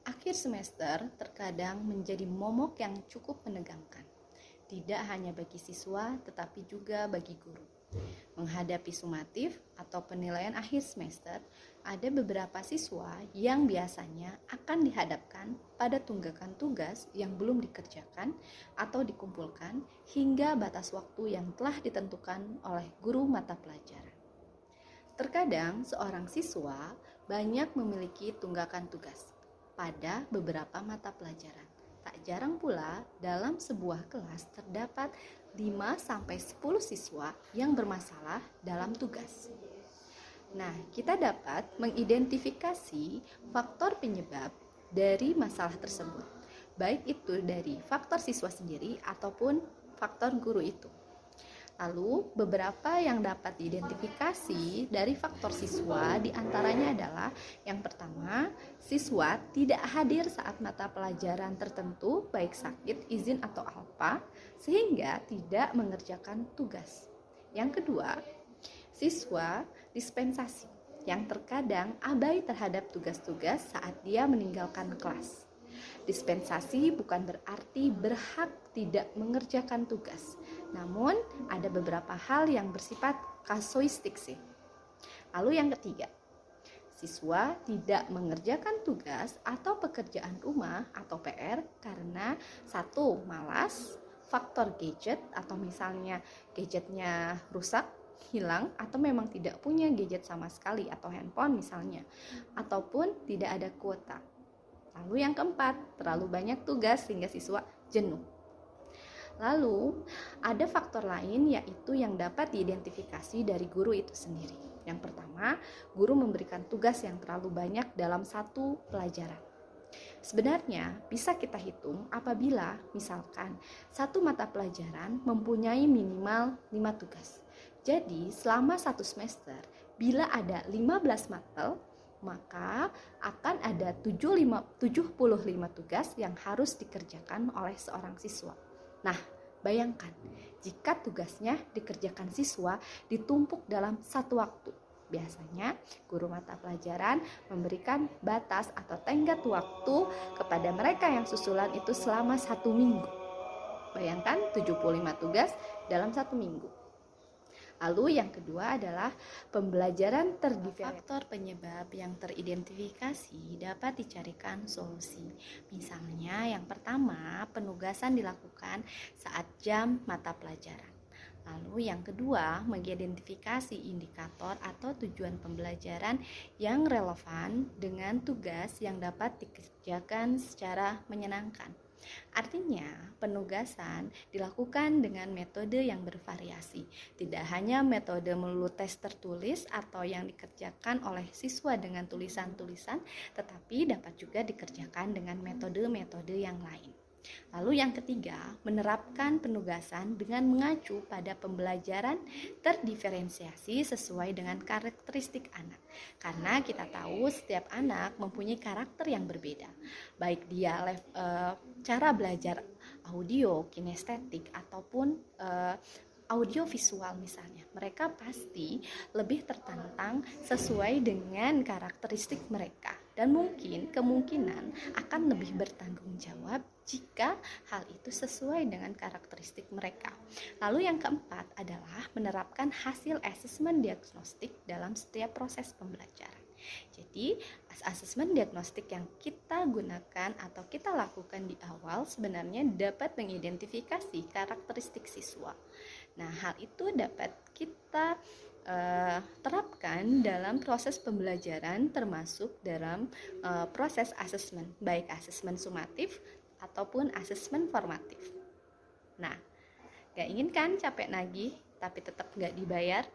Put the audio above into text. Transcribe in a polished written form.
Akhir semester terkadang menjadi momok yang cukup menegangkan, tidak hanya bagi siswa tetapi juga bagi guru. Menghadapi sumatif atau penilaian akhir semester, ada beberapa siswa yang biasanya akan dihadapkan pada tunggakan tugas yang belum dikerjakan atau dikumpulkan hingga batas waktu yang telah ditentukan oleh guru mata pelajaran. Terkadang seorang siswa banyak memiliki tunggakan tugas pada beberapa mata pelajaran. Tak jarang pula dalam sebuah kelas terdapat 5-10 siswa yang bermasalah dalam tugas. Nah, kita dapat mengidentifikasi faktor penyebab dari masalah tersebut, baik itu dari faktor siswa sendiri ataupun faktor guru itu. Lalu, beberapa yang dapat diidentifikasi dari faktor siswa diantaranya adalah yang pertama, siswa tidak hadir saat mata pelajaran tertentu, baik sakit, izin, atau apa, sehingga tidak mengerjakan tugas. Yang kedua, siswa dispensasi, yang terkadang abai terhadap tugas-tugas saat dia meninggalkan kelas. Dispensasi bukan berarti berhak tidak mengerjakan tugas, namun ada beberapa hal yang bersifat kasuistik sih. Lalu yang ketiga, siswa tidak mengerjakan tugas atau pekerjaan rumah atau PR karena satu, malas, faktor gadget atau misalnya gadgetnya rusak, hilang, atau memang tidak punya gadget sama sekali atau handphone misalnya, ataupun tidak ada kuota. Lalu yang keempat, terlalu banyak tugas sehingga siswa jenuh. Lalu ada faktor lain yaitu yang dapat diidentifikasi dari guru itu sendiri. Yang pertama, guru memberikan tugas yang terlalu banyak dalam satu pelajaran. Sebenarnya bisa kita hitung apabila misalkan satu mata pelajaran mempunyai minimal 5 tugas. Jadi selama satu semester bila ada 15 mapel, maka akan ada 75 tugas yang harus dikerjakan oleh seorang siswa. Nah, bayangkan jika tugasnya dikerjakan siswa ditumpuk dalam satu waktu. Biasanya guru mata pelajaran memberikan batas atau tenggat waktu kepada mereka yang susulan itu selama 1 minggu. Bayangkan 75 tugas dalam 1 minggu. Lalu yang kedua adalah pembelajaran terdiferensiasi. Faktor penyebab yang teridentifikasi dapat dicarikan solusi. Misalnya yang pertama, penugasan dilakukan saat jam mata pelajaran. Lalu yang kedua, mengidentifikasi indikator atau tujuan pembelajaran yang relevan dengan tugas yang dapat dikerjakan secara menyenangkan. Artinya, penugasan dilakukan dengan metode yang bervariasi. Tidak hanya metode melulu tes tertulis atau yang dikerjakan oleh siswa dengan tulisan-tulisan, tetapi dapat juga dikerjakan dengan metode-metode yang lain. Lalu yang ketiga, menerapkan penugasan dengan mengacu pada pembelajaran terdiferensiasi sesuai dengan karakteristik anak. Karena kita tahu setiap anak mempunyai karakter yang berbeda. Baik dia cara belajar audio, kinestetik, ataupun audio visual misalnya. Mereka pasti lebih tertantang sesuai dengan karakteristik mereka. Dan kemungkinan akan lebih bertanggung jawab jika hal itu sesuai dengan karakteristik mereka. Lalu yang keempat adalah menerapkan hasil asesmen diagnostik dalam setiap proses pembelajaran. Jadi, asesmen diagnostik yang kita gunakan atau kita lakukan di awal sebenarnya dapat mengidentifikasi karakteristik siswa. Nah, hal itu dapat kita terapkan dalam proses pembelajaran termasuk dalam proses asesmen, baik asesmen sumatif ataupun asesmen formatif. Nah, gak ingin kan capek nagih tapi tetap gak dibayar?